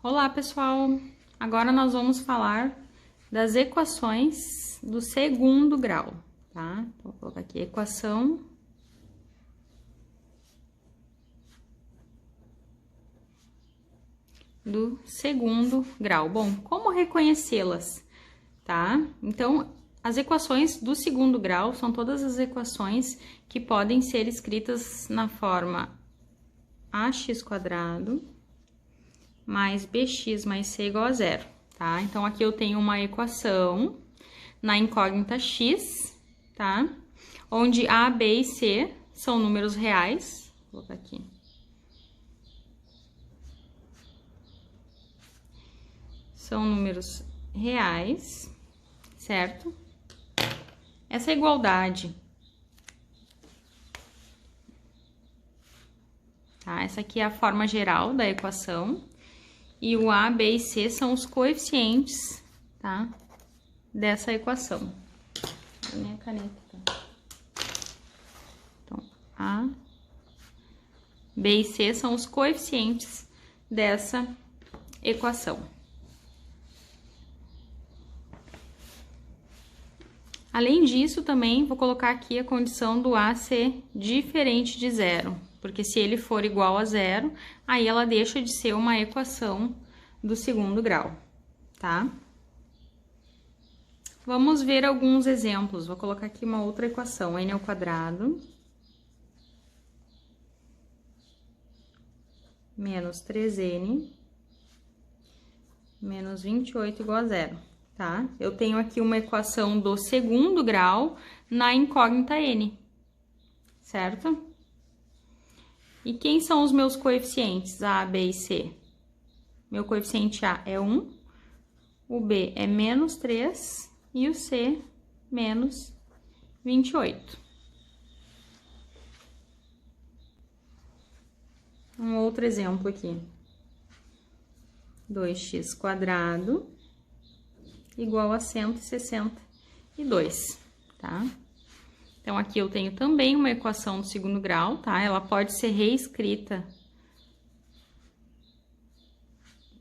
Olá, pessoal! Agora nós vamos falar das equações do segundo grau, tá? Então, vou colocar aqui equação do segundo grau. Bom, como reconhecê-las, tá? Então, as equações do segundo grau são todas as equações que podem ser escritas na forma ax² mais bx mais c igual a zero, tá? Então, aqui eu tenho uma equação na incógnita x, tá? Onde a, b e c são números reais. Vou colocar aqui. São números reais, certo? Essa igualdade, tá? Essa aqui é a forma geral da equação. E o a, b e c são os coeficientes, tá? Dessa equação. Minha caneta, tá? Então, a, b e c são os coeficientes dessa equação. Além disso, também vou colocar aqui a condição do a ser diferente de zero, porque se ele for igual a zero, aí ela deixa de ser uma equação do segundo grau, tá? Vamos ver alguns exemplos. Vou colocar aqui uma outra equação, n² menos 3n menos 28 igual a zero, tá? Eu tenho aqui uma equação do segundo grau na incógnita n, certo? E quem são os meus coeficientes a, b e c? Meu coeficiente a é 1, o b é menos 3 e o c menos 28. Um outro exemplo aqui. 2x² igual a 162, tá? Então, aqui eu tenho também uma equação do segundo grau, tá? Ela pode ser reescrita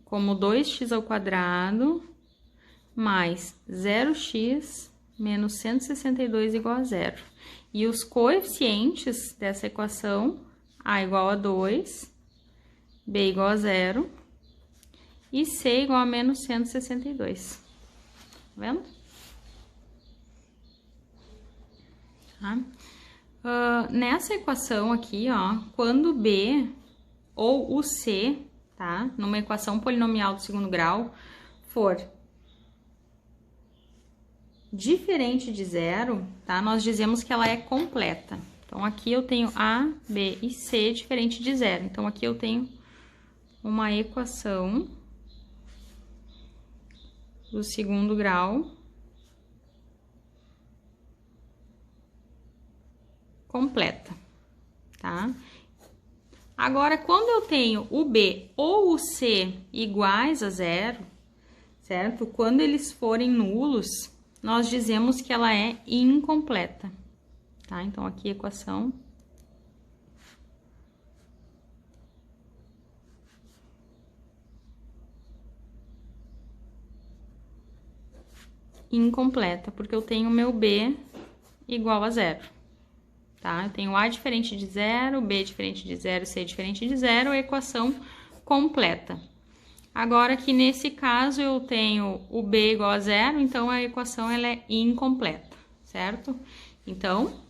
como 2x² mais 0x menos 162 igual a zero. E os coeficientes dessa equação, a igual a 2, b igual a zero e c igual a menos 162. Tá vendo? Tá? Nessa equação aqui, ó, quando b ou o c, tá? Numa equação polinomial do segundo grau, for diferente de zero, tá? Nós dizemos que ela é completa. Então, aqui eu tenho a, b e c diferente de zero. Então, aqui eu tenho uma equação do segundo grau completa, tá? Agora, quando eu tenho o b ou o c iguais a zero, certo? Quando eles forem nulos, nós dizemos que ela é incompleta, tá? Então, aqui a equação incompleta, porque eu tenho meu b igual a zero, tá? Eu tenho a diferente de zero, b diferente de zero, c diferente de zero, a equação completa. Agora, que nesse caso eu tenho o b igual a zero, então a equação ela é incompleta, certo? Então,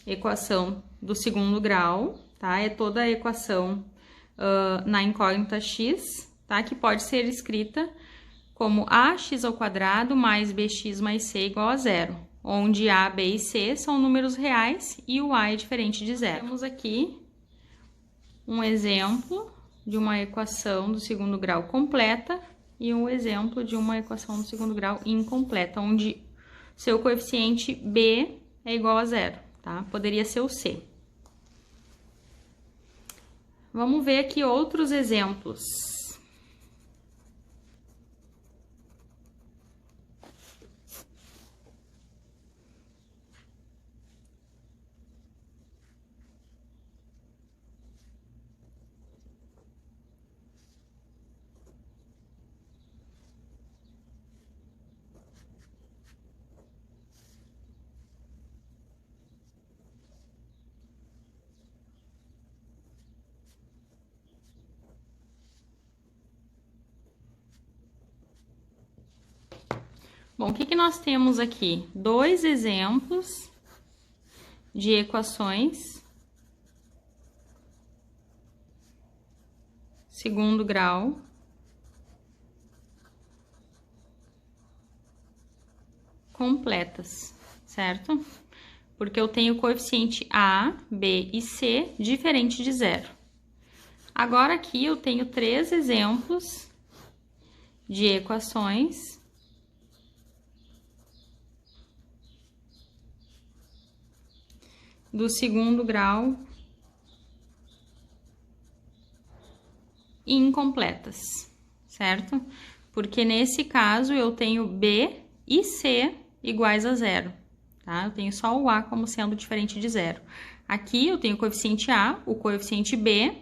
equação do segundo grau, tá? É toda a equação na incógnita x, tá? Que pode ser escrita como ax² mais bx mais c igual a zero, onde a, b e c são números reais e o a é diferente de zero. Temos aqui um exemplo de uma equação do segundo grau completa e um exemplo de uma equação do segundo grau incompleta, onde seu coeficiente b é igual a zero, tá? Poderia ser o c. Vamos ver aqui outros exemplos. Bom, o que que nós temos aqui? Dois exemplos de equações segundo grau completas, certo? Porque eu tenho coeficiente A, B e C diferente de zero. Agora aqui eu tenho 3 exemplos de equações do segundo grau incompletas, certo? Porque nesse caso eu tenho B e C iguais a zero, tá? Eu tenho só o A como sendo diferente de zero. Aqui eu tenho o coeficiente A, o coeficiente B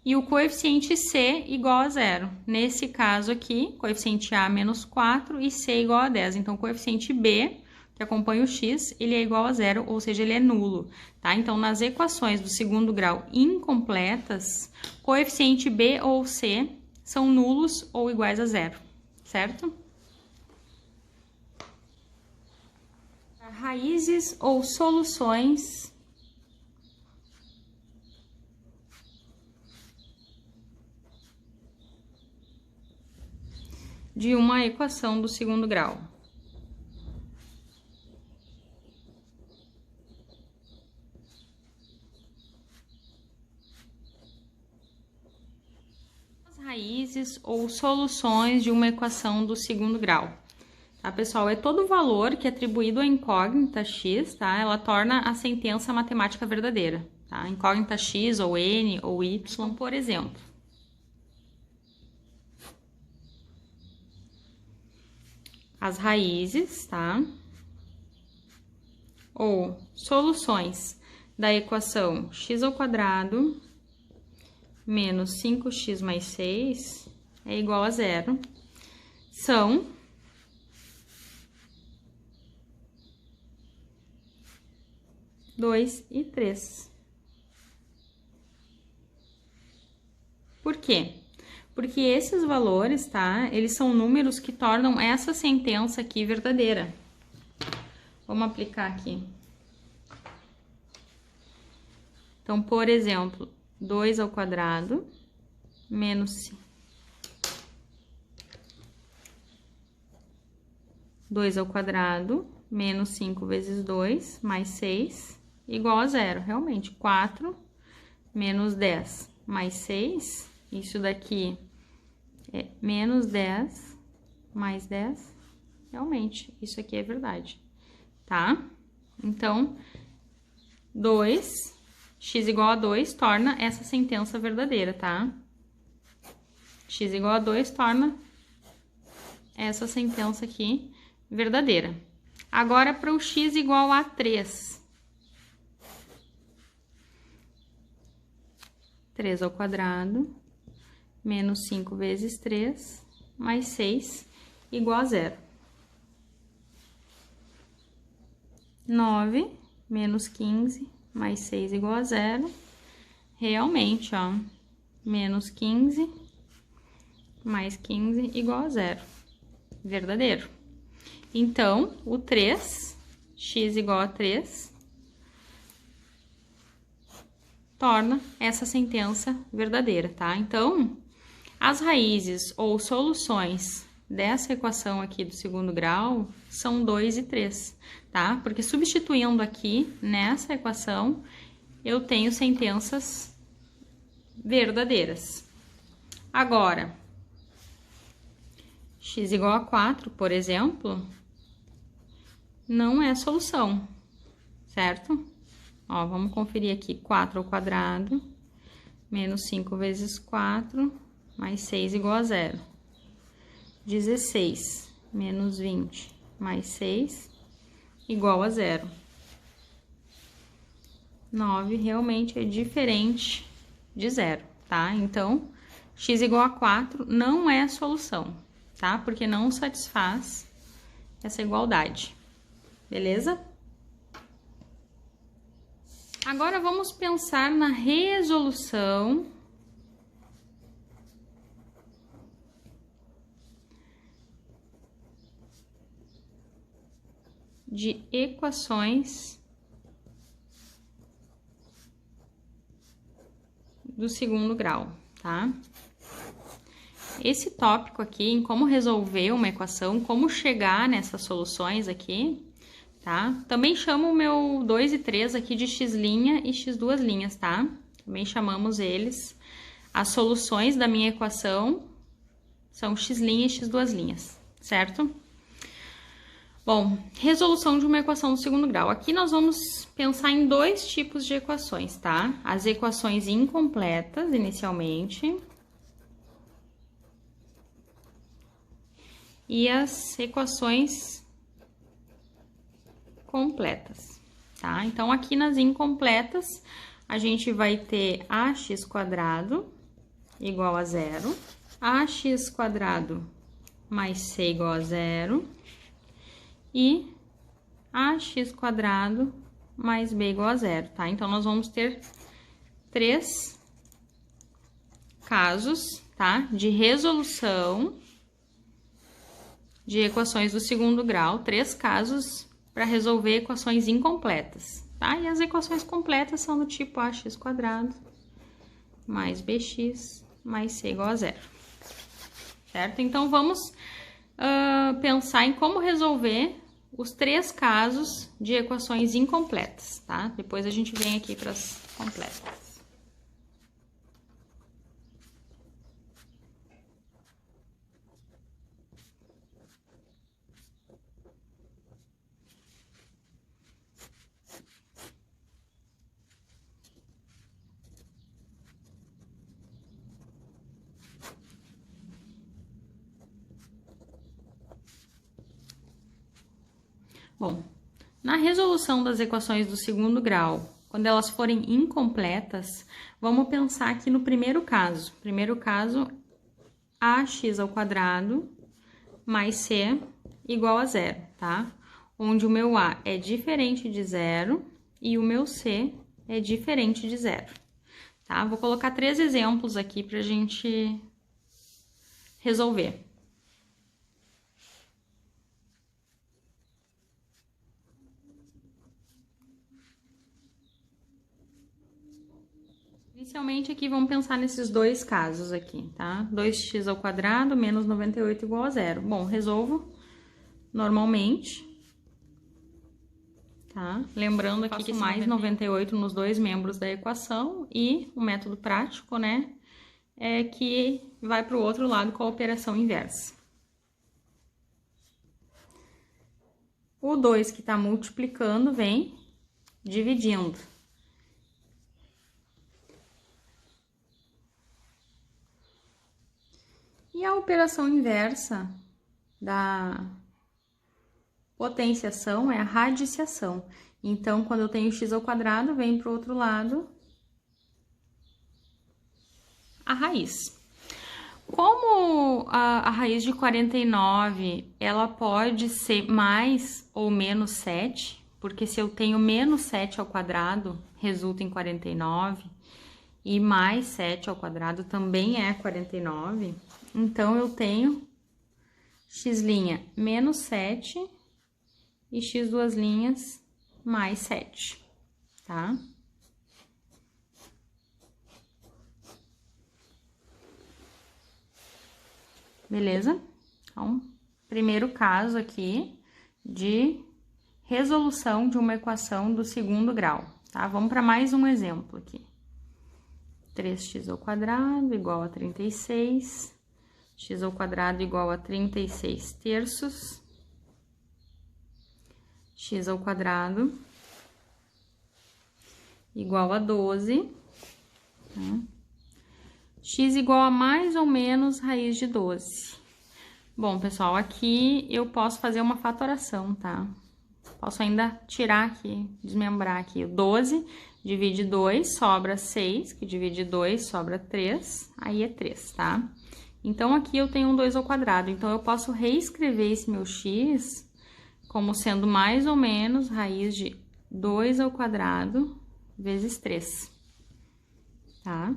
e o coeficiente C igual a zero. Nesse caso aqui, coeficiente A menos 4 e C igual a 10. Então, o coeficiente B, que acompanha o x, ele é igual a zero, ou seja, ele é nulo, tá? Então, nas equações do segundo grau incompletas, coeficiente B ou C são nulos ou iguais a zero, certo? Raízes ou soluções de uma equação do segundo grau. As raízes ou soluções de uma equação do segundo grau. Tá, pessoal? É todo valor que é atribuído à incógnita x, tá? Ela torna a sentença matemática verdadeira, tá? Incógnita x ou n ou y, por exemplo. As raízes, tá? Ou soluções da equação x ao quadrado menos 5x mais 6 é igual a zero, são dois e 3. Por quê? Porque esses valores, tá? Eles são números que tornam essa sentença aqui verdadeira. Vamos aplicar aqui. Então, por exemplo, 2 ao quadrado menos 2 ao quadrado menos 5 vezes 2 mais 6 igual a zero. Realmente, 4 menos 10 mais 6, isso daqui é menos 10 mais 10. Realmente, isso aqui é verdade, tá? Então, 2, x igual a 2 torna essa sentença verdadeira, tá? X igual a 2 torna essa sentença aqui verdadeira. Agora, para o x igual a 3. 3 ao quadrado, menos 5 vezes 3, mais 6, igual a zero. 9 menos 15, mais 6 igual a zero. Realmente, ó, menos 15, mais 15 igual a zero. Verdadeiro. Então, o 3, x igual a 3, torna essa sentença verdadeira, tá? Então, as raízes ou soluções dessa equação aqui do segundo grau são 2 e 3, tá? Porque substituindo aqui nessa equação, eu tenho sentenças verdadeiras. Agora, x igual a 4, por exemplo, não é solução, certo? Ó, vamos conferir aqui, 4 ao quadrado, menos 5 vezes 4, mais 6 igual a zero. 16 menos 20 mais 6 igual a zero. 9 realmente é diferente de zero, tá? Então, x igual a 4 não é a solução, tá? Porque não satisfaz essa igualdade, beleza? Agora, vamos pensar na resolução de equações do segundo grau, tá? Esse tópico aqui, em como resolver uma equação, como chegar nessas soluções aqui, tá? Também chamo o meu 2 e 3 aqui de x' e x2', tá? Também chamamos eles. As soluções da minha equação são x' e x2', certo? Bom, resolução de uma equação do segundo grau. Aqui nós vamos pensar em dois tipos de equações, tá? As equações incompletas, inicialmente, e as equações completas, tá? Então, aqui nas incompletas, a gente vai ter ax² igual a 0, ax² mais c igual a 0, e ax² mais b igual a 0, tá? Então, nós vamos ter 3 casos, tá? De resolução de equações do segundo grau, 3 casos para resolver equações incompletas, tá? E as equações completas são do tipo ax² mais bx mais c igual a 0, certo? Então, vamos pensar em como resolver os 3 casos de equações incompletas, tá? Depois a gente vem aqui para as completas. Bom, na resolução das equações do segundo grau, quando elas forem incompletas, vamos pensar aqui no primeiro caso. Primeiro caso, ax² mais c igual a 0, tá? Onde o meu a é diferente de 0 e o meu c é diferente de 0, tá? Vou colocar 3 exemplos aqui pra gente resolver. Inicialmente, aqui, vamos pensar nesses dois casos aqui, tá? 2x² menos 98 igual a 0. Bom, resolvo normalmente, tá? Lembrando aqui que mais 98 nos dois membros da equação e o método prático, né? É que vai para o outro lado com a operação inversa. O 2 que está multiplicando vem dividindo. E a operação inversa da potenciação é a radiciação. Então, quando eu tenho x², vem para o outro lado a raiz. Como a raiz de 49, ela pode ser mais ou menos 7, porque se eu tenho menos 7², resulta em 49, e mais 7² também é 49, então eu tenho x' menos 7 e x² mais 7, tá? Beleza? Então, primeiro caso aqui de resolução de uma equação do segundo grau, tá? Vamos para mais um exemplo aqui. 3x² igual a 36, x² igual a 36 terços, x² igual a 12, tá? X igual a mais ou menos raiz de 12. Bom, pessoal, aqui eu posso fazer uma fatoração, tá? Posso ainda tirar aqui, desmembrar aqui. 12 divide 2, sobra 6, que divide 2, sobra 3, aí é 3, tá? Então, aqui eu tenho um 2², então eu posso reescrever esse meu x como sendo mais ou menos raiz de 2² vezes 3, tá?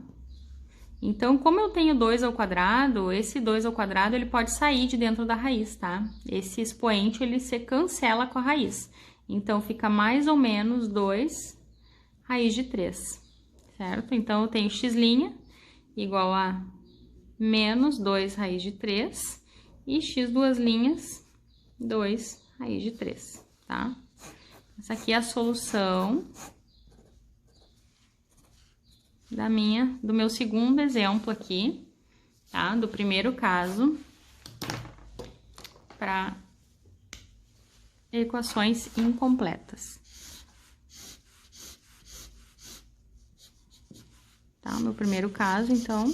Então, como eu tenho 2 ao quadrado, esse 2 ao quadrado ele pode sair de dentro da raiz, tá? Esse expoente ele se cancela com a raiz. Então, fica mais ou menos 2 raiz de 3, certo? Então, eu tenho x' igual a menos 2 raiz de 3 e x duas linhas, 2 raiz de 3, tá? Essa aqui é a solução do meu segundo exemplo aqui, tá? Do primeiro caso, para equações incompletas. Tá? Meu primeiro caso, então.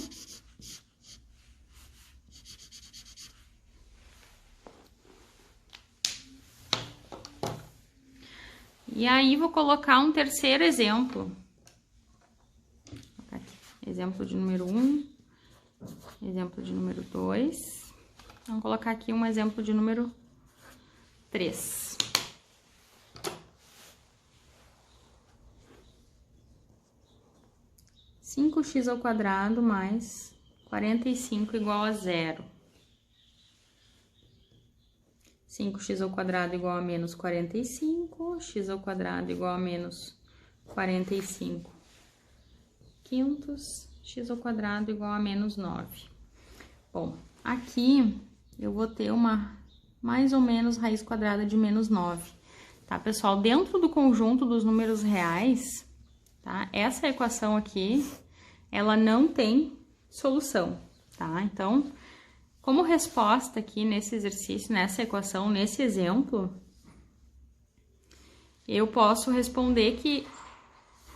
E aí, vou colocar um terceiro exemplo. Exemplo de número 1, exemplo de número 2. Vamos colocar aqui um exemplo de número 3. Cinco x ao quadrado mais 45 igual a 0. 5x ao quadrado igual a menos 45, x ao quadrado igual a menos 45 quintos, x ao quadrado igual a menos 9. Bom, aqui eu vou ter uma mais ou menos raiz quadrada de menos 9, tá, pessoal? Dentro do conjunto dos números reais, tá? Essa equação aqui, ela não tem solução, tá? Então, como resposta aqui nesse exercício, nessa equação, nesse exemplo, eu posso responder que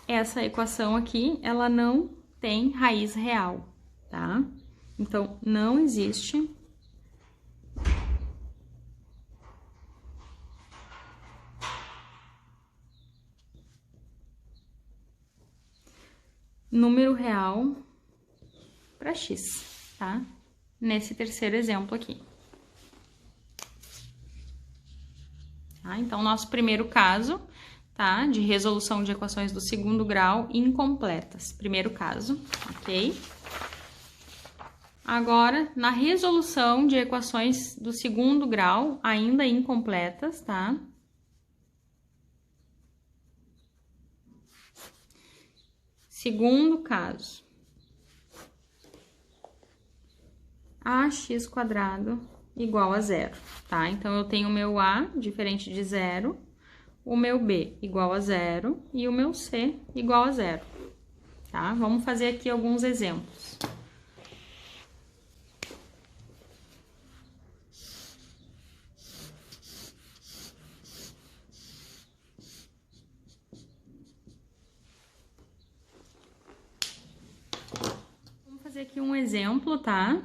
essa equação aqui, ela não tem raiz real, tá? Então, não existe número real para x, tá? Nesse terceiro exemplo aqui. Tá? Então, nosso primeiro caso, tá? De resolução de equações do segundo grau incompletas. Primeiro caso, ok? Agora, na resolução de equações do segundo grau ainda incompletas, tá? Segundo caso. Ax quadrado igual a 0, tá? Então, eu tenho o meu A diferente de 0, o meu B igual a 0 e o meu C igual a 0, tá? Vamos fazer aqui alguns exemplos. Vamos fazer aqui um exemplo, tá?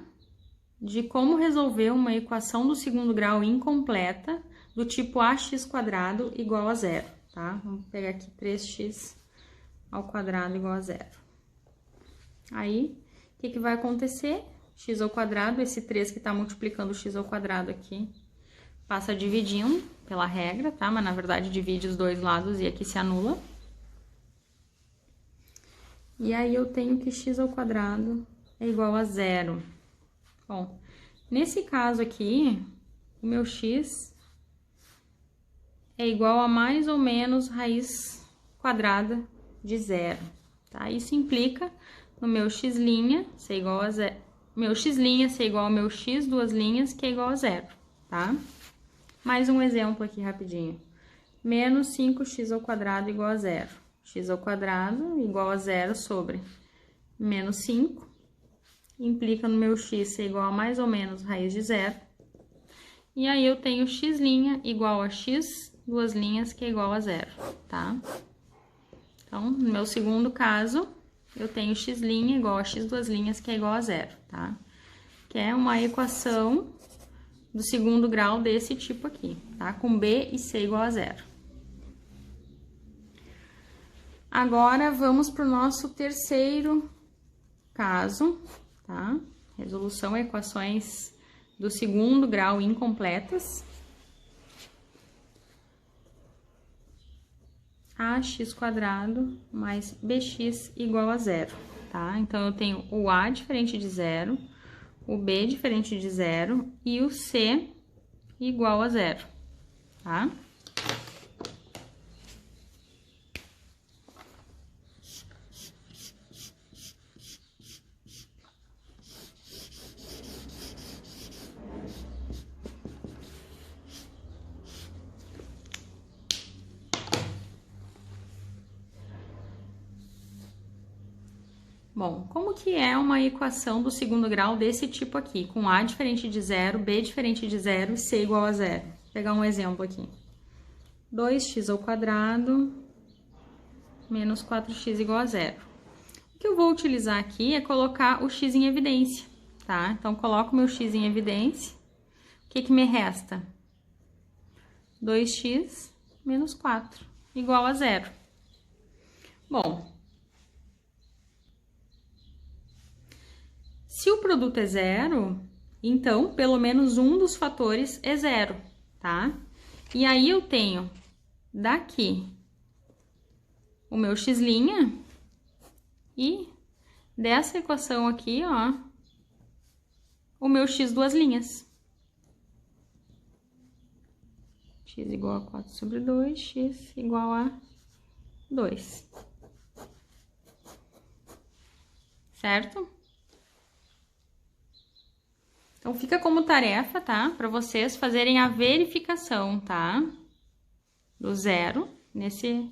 De como resolver uma equação do segundo grau incompleta do tipo ax quadrado igual a 0, tá? Vamos pegar aqui 3x ao quadrado igual a 0. Aí, o que vai acontecer? X ao quadrado, esse 3 que tá multiplicando o x ao quadrado aqui, passa dividindo pela regra, tá? Mas, na verdade, divide os dois lados e aqui se anula. E aí, eu tenho que x ao quadrado é igual a 0. Bom, nesse caso aqui, o meu x é igual a mais ou menos raiz quadrada de 0, tá? Isso implica no meu x' ser igual a 0, meu x' ser igual ao meu x duas linhas, que é igual a 0, tá? Mais um exemplo aqui rapidinho. Menos 5x ao quadrado igual a 0. X ao quadrado igual a 0 sobre menos 5. Implica no meu x ser igual a mais ou menos raiz de 0. E aí, eu tenho x' igual a x duas linhas, que é igual a 0, tá? Então, no meu segundo caso, eu tenho x' igual a x duas linhas, que é igual a 0, tá? Que é uma equação do segundo grau desse tipo aqui, tá? Com b e c igual a 0. Agora, vamos para o nosso terceiro caso, tá? Resolução equações do segundo grau incompletas. Ax quadrado mais bx igual a 0, tá? Então, eu tenho o A diferente de zero, o B diferente de zero e o C igual a zero, tá? Bom, como que é uma equação do segundo grau desse tipo aqui, com A diferente de zero, B diferente de zero e C igual a zero? Vou pegar um exemplo aqui. 2x ao quadrado menos 4x igual a zero. O que eu vou utilizar aqui é colocar o x em evidência, tá? Então, coloco meu x em evidência. O que me resta? 2x menos 4 igual a zero. Bom, se o produto é zero, então, pelo menos um dos fatores é zero, tá? E aí, eu tenho daqui o meu x' e dessa equação aqui, ó, o meu x duas linhas. X igual a 4 sobre 2, x igual a 2. Certo? Então, fica como tarefa, tá? Para vocês fazerem a verificação, tá? Do zero, nesse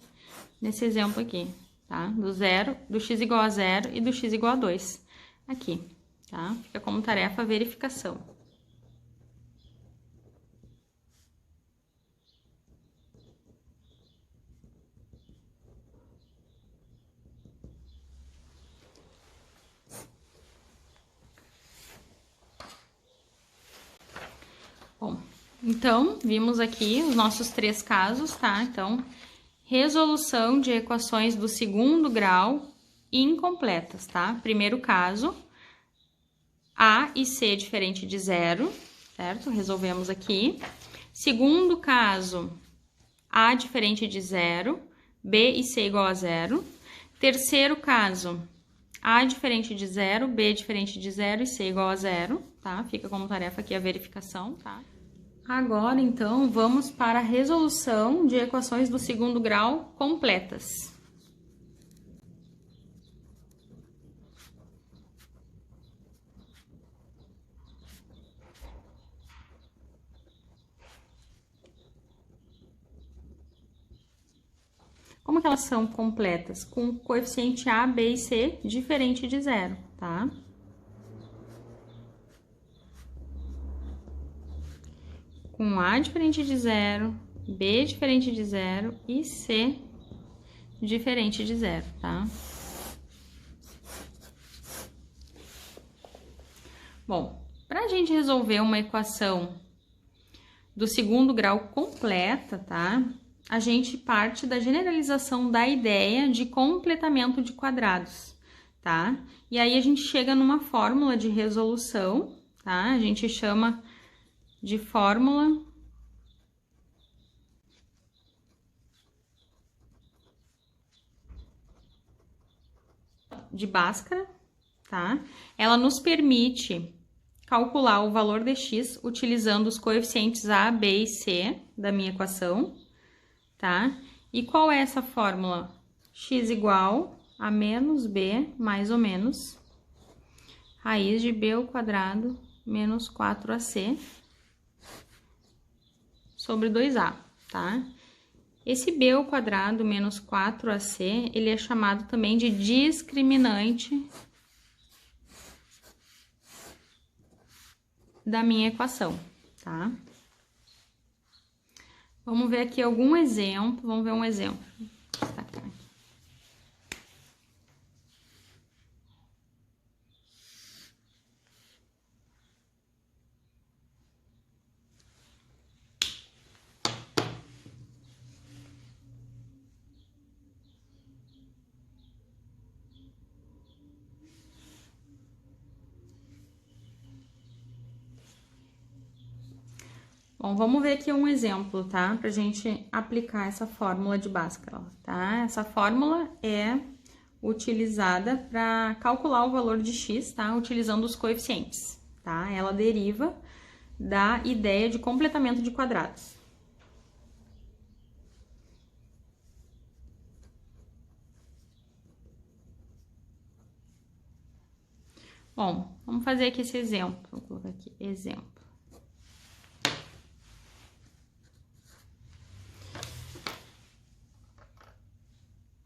exemplo aqui, tá? Do zero, do x igual a zero e do x igual a 2. Aqui, tá? Fica como tarefa a verificação. Bom, então, vimos aqui os nossos 3 casos, tá? Então, resolução de equações do segundo grau incompletas, tá? Primeiro caso, A e C diferente de zero, certo? Resolvemos aqui. Segundo caso, A diferente de zero, B e C igual a zero. Terceiro caso, A diferente de zero, B diferente de zero e C igual a zero, tá? Fica como tarefa aqui a verificação, tá? Agora, então, vamos para a resolução de equações do segundo grau completas. Como que elas são completas? Com coeficiente A, B e C diferente de zero, tá? Com A diferente de zero, B diferente de zero e C diferente de zero, tá? Bom, para a gente resolver uma equação do segundo grau completa, tá? A gente parte da generalização da ideia de completamento de quadrados, tá? E aí a gente chega numa fórmula de resolução, tá? A gente chama de fórmula de Bhaskara, tá? Ela nos permite calcular o valor de x utilizando os coeficientes A, B e C da minha equação, tá? E qual é essa fórmula? X igual a menos B mais ou menos raiz de B ao quadrado menos 4AC sobre 2A, tá? Esse B ao quadrado menos 4AC, ele é chamado também de discriminante da minha equação, tá? Vamos ver aqui algum exemplo, vamos ver um exemplo. Vou destacar aqui. Bom, vamos ver aqui um exemplo, tá? Pra gente aplicar essa fórmula de Bhaskara, tá? Essa fórmula é utilizada para calcular o valor de x, tá? Utilizando os coeficientes, tá? Ela deriva da ideia de completamento de quadrados. Bom, vamos fazer aqui esse exemplo. Vou colocar aqui, exemplo.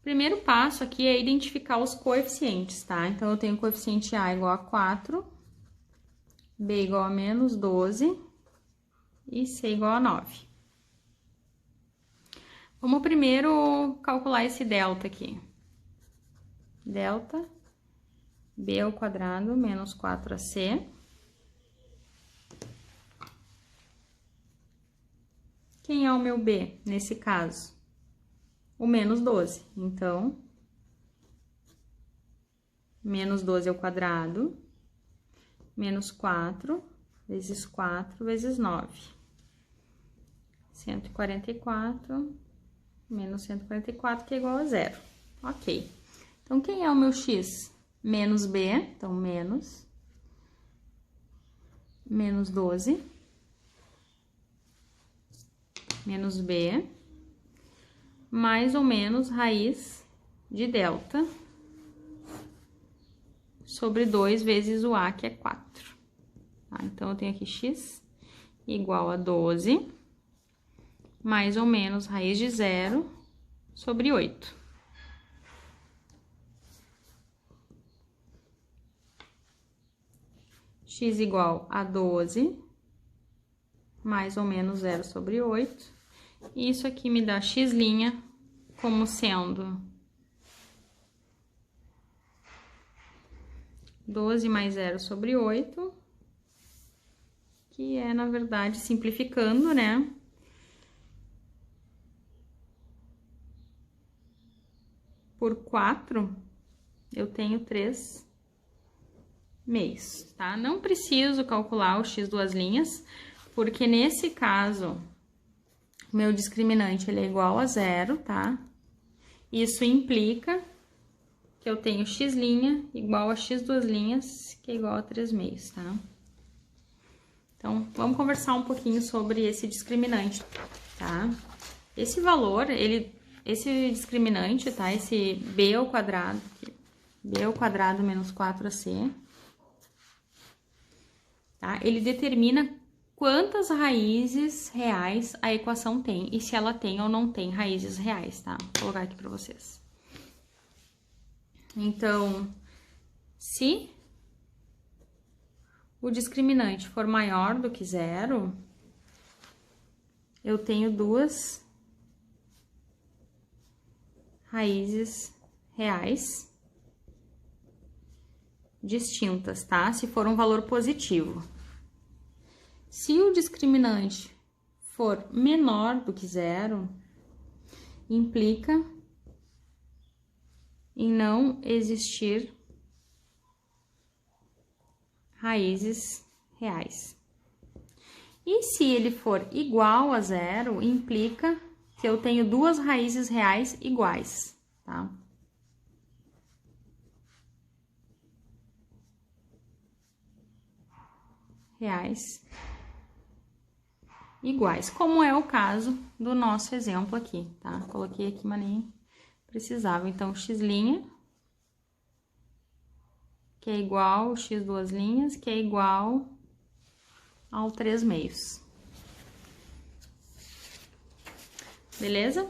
Primeiro passo aqui é identificar os coeficientes, tá? Então, eu tenho o coeficiente A igual a 4, B igual a menos 12 e C igual a 9. Vamos primeiro calcular esse delta aqui. Delta B ao quadrado menos 4AC. Quem é o meu B nesse caso? O menos 12. Então, menos 12 ao quadrado, menos 4 vezes 4 vezes 9. 144 menos 144, que é igual a 0. Ok. Então, quem é o meu x? Menos B, então, menos 12, menos B, mais ou menos raiz de delta sobre 2 vezes o A, que é 4. Tá? Então, eu tenho aqui x igual a 12, mais ou menos raiz de 0 sobre 8. X igual a 12, mais ou menos 0 sobre 8. E isso aqui me dá x' como sendo 12 mais 0 sobre 8, que é, na verdade, simplificando, né? Por 4, eu tenho 3 meios, tá? Não preciso calcular o x duas linhas, porque nesse caso, meu discriminante ele é igual a 0, tá? Isso implica que eu tenho x' igual a x duas linhas, que é igual a 3 meios, tá? Então, vamos conversar um pouquinho sobre esse discriminante, tá? Esse valor, esse discriminante, tá? Esse b ao quadrado, b ao quadrado menos 4ac, tá? Ele determina quantas raízes reais a equação tem e se ela tem ou não tem raízes reais, tá? Vou colocar aqui para vocês. Então, se o discriminante for maior do que 0, eu tenho duas raízes reais distintas, tá? Se for um valor positivo. Se o discriminante for menor do que 0, implica em não existir raízes reais. E se ele for igual a 0, implica que eu tenho duas raízes reais iguais, tá? Reais iguais, como é o caso do nosso exemplo aqui, tá? Coloquei aqui, mas nem precisava. Então, x', que é igual x duas linhas, que é igual ao 3 meios. Beleza?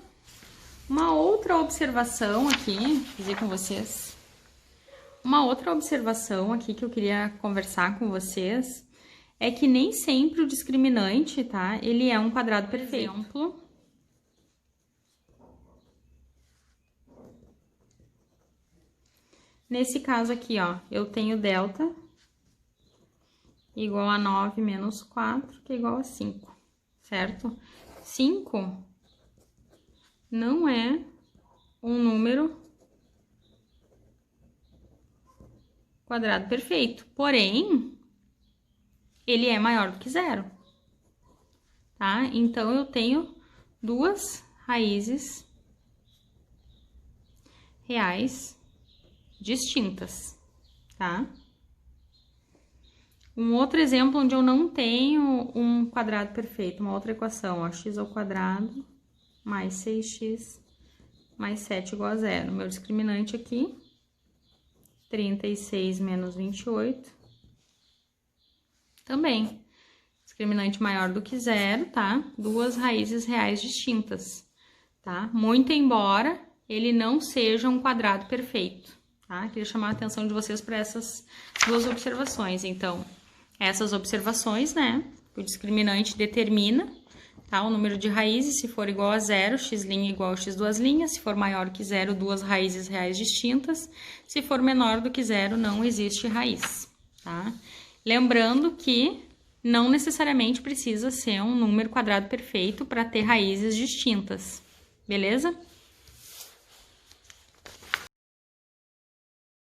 Uma outra observação aqui, vou fazer com vocês. Uma outra observação aqui que eu queria conversar com vocês é que nem sempre o discriminante, tá? Ele é um quadrado perfeito. Exemplo, nesse caso aqui, ó, eu tenho delta igual a 9 menos 4, que é igual a 5, certo? 5 não é um número quadrado perfeito, porém, ele é maior do que 0, tá? Então, eu tenho duas raízes reais distintas, tá? Um outro exemplo onde eu não tenho um quadrado perfeito, uma outra equação, ó, x ao quadrado mais 6x mais 7 igual a zero. Meu discriminante aqui, 36 menos 28. Também, discriminante maior do que zero, tá? Duas raízes reais distintas, tá? Muito embora ele não seja um quadrado perfeito, tá? Queria chamar a atenção de vocês para essas duas observações. Então, essas observações, né? O discriminante determina, tá? O número de raízes, se for igual a zero, x' igual a x duas linhas. Se for maior que zero, duas raízes reais distintas. Se for menor do que zero, não existe raiz, tá? Lembrando que não necessariamente precisa ser um número quadrado perfeito para ter raízes distintas, beleza?